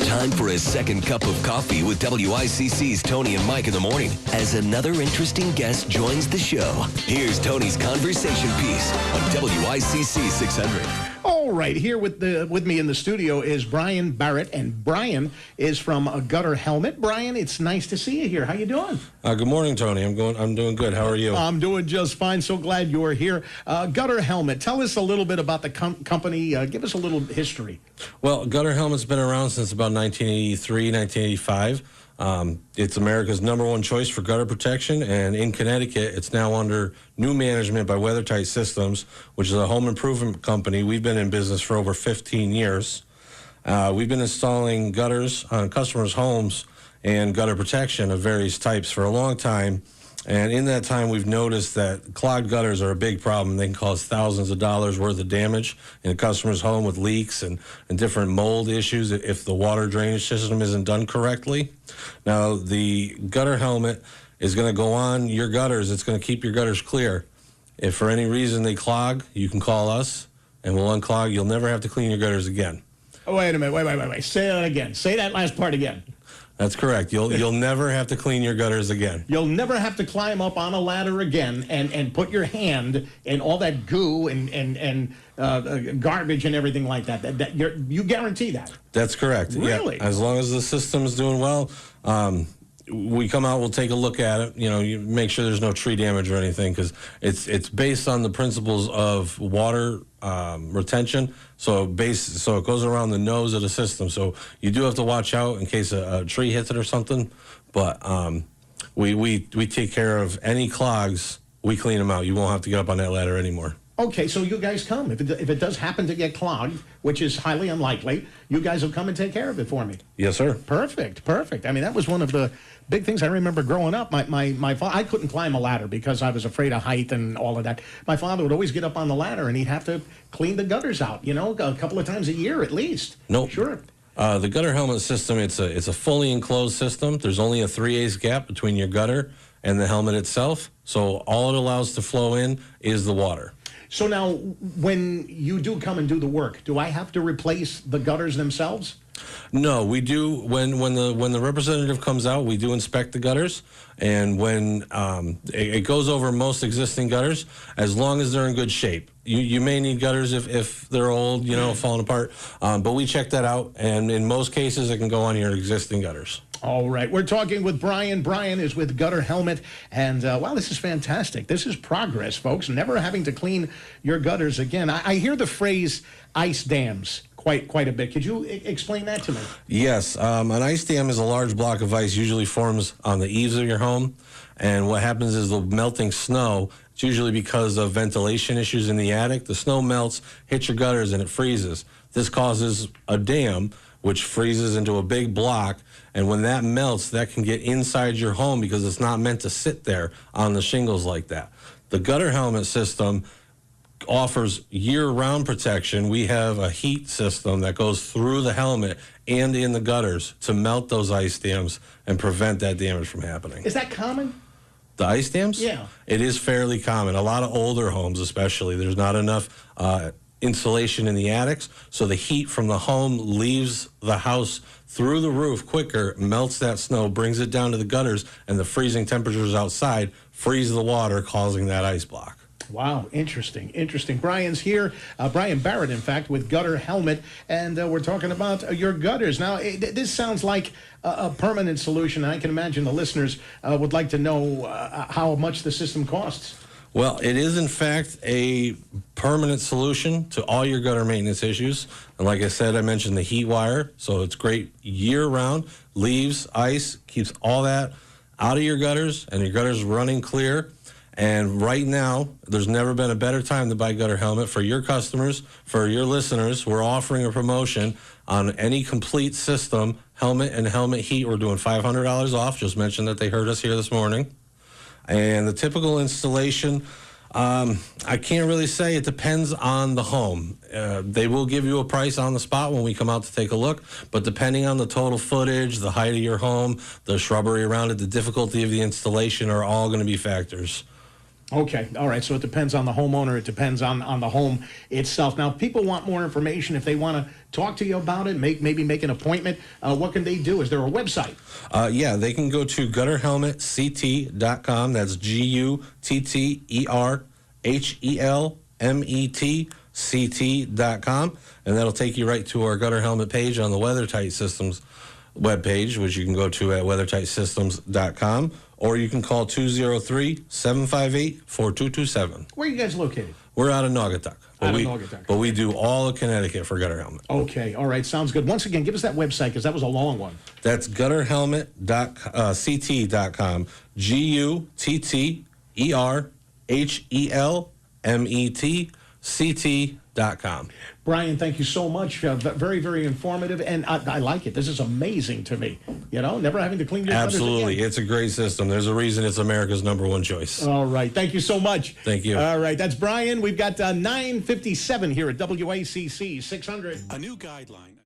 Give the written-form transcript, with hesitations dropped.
Time for a second cup of coffee with WICC's Tony and Mike in the morning as another interesting guest joins the show. Here's Tony's conversation piece on WICC 600. All right, here with me in the studio is Brian Barrett, and Brian is from Gutter Helmet. Brian, it's nice to see you here. How you doing? Good morning, Tony. I'm doing good. How are you? I'm doing just fine. So glad you're here. Gutter Helmet, tell us a little bit about the company. Give us a little history. Well, Gutter Helmet's been around since about 1983, 1985. It's America's #1 choice for gutter protection, and in Connecticut, it's now under new management by Weathertite Systems, which is a home improvement company. We've been in business for over 15 years. We've been installing gutters on customers' homes and gutter protection of various types for a long time. And in that time, we've noticed that clogged gutters are a big problem. They can cause thousands of dollars worth of damage in a customer's home with leaks and different mold issues if the water drainage system isn't done correctly. Now, the Gutter Helmet is going to go on your gutters. It's going to keep your gutters clear. If for any reason they clog, you can call us, and we'll unclog. You'll never have to clean your gutters again. Oh, wait a minute. Wait. Say that again. Say that last part again. That's correct. You'll never have to clean your gutters again. You'll never have to climb up on a ladder again and put your hand in all that goo and garbage and everything like that. You guarantee that? That's correct. Really? Yeah. As long as the system's doing well, we come out, we'll take a look at it. You make sure there's no tree damage or anything, because it's based on the principles of water retention. So it goes around the nose of the system. So you do have to watch out in case a tree hits it or something. But we take care of any clogs. We clean them out. You won't have to get up on that ladder anymore. Okay, so you guys come. If it does happen to get clogged, which is highly unlikely, you guys will come and take care of it for me. Yes, sir. Perfect. I mean, that was one of the big things I remember growing up. My father, I couldn't climb a ladder because I was afraid of height and all of that. My father would always get up on the ladder and he'd have to clean the gutters out, a couple of times a year at least. Nope. Sure. The Gutter Helmet system, it's a fully enclosed system. There's only a 3/8 gap between your gutter and the helmet itself. So all it allows to flow in is the water. So now, when you do come and do the work, do I have to replace the gutters themselves? No, we do. When the representative comes out, we do inspect the gutters, and when it goes over most existing gutters, as long as they're in good shape. You may need gutters if they're old, falling apart, but we check that out, and in most cases, it can go on your existing gutters. All right. We're talking with Brian. Brian is with Gutter Helmet. And, wow, this is fantastic. This is progress, folks. Never having to clean your gutters again. I hear the phrase ice dams quite a bit. Could you explain that to me? Yes. An ice dam is a large block of ice, usually forms on the eaves of your home. And what happens is the melting snow, it's usually because of ventilation issues in the attic. The snow melts, hits your gutters, and it freezes. This causes a dam, which freezes into a big block, and when that melts, that can get inside your home because it's not meant to sit there on the shingles like that. The Gutter Helmet system offers year-round protection. We have a heat system that goes through the helmet and in the gutters to melt those ice dams and prevent that damage from happening. Is that common? The ice dams? Yeah. It is fairly common. A lot of older homes especially, there's not enough insulation in the attics, so the heat from the home leaves the house through the roof quicker, melts that snow, brings it down to the gutters, and the freezing temperatures outside freeze the water, causing that ice block. Wow, interesting. Brian's here, Brian Barrett, in fact, with Gutter Helmet, and we're talking about your gutters. Now, this sounds like a permanent solution. I can imagine the listeners would like to know how much the system costs. Well, it is, in fact, a permanent solution to all your gutter maintenance issues. And like I said, I mentioned the heat wire, so it's great year-round. Leaves, ice, keeps all that out of your gutters, and your gutters running clear. And right now, there's never been a better time to buy Gutter Helmet. For your customers, for your listeners, we're offering a promotion on any complete system, helmet and helmet heat. We're doing $500 off. Just mentioned that they heard us here this morning. And the typical installation, I can't really say. It depends on the home. They will give you a price on the spot when we come out to take a look, but depending on the total footage, the height of your home, the shrubbery around it, the difficulty of the installation are all going to be factors. Okay, all right. So it depends on the homeowner. It depends on the home itself. Now, if people want more information, if they want to talk to you about it, maybe make an appointment, what can they do? Is there a website? Yeah, they can go to gutterhelmetct.com. That's gutterhelmetct.com, and that'll take you right to our gutter helmet page on the Weathertite Systems webpage, which you can go to at weathertitesystems.com, or you can call 203-758-4227. Where are you guys located? We're out of Naugatuck. Naugatuck. We do all of Connecticut for gutter helmet. Okay, all right, sounds good. Once again, give us that website, because that was a long one. That's gutterhelmet.ct.com. gutterhelmetct.com. Brian, thank you so much. Very, very informative, and I like it. This is amazing to me. Never having to clean your gutters Absolutely. again. It's a great system. There's a reason it's America's #1 choice. All right. Thank you so much. Thank you. All right. That's Brian. We've got 9:57 here at WACC 600. A new guideline.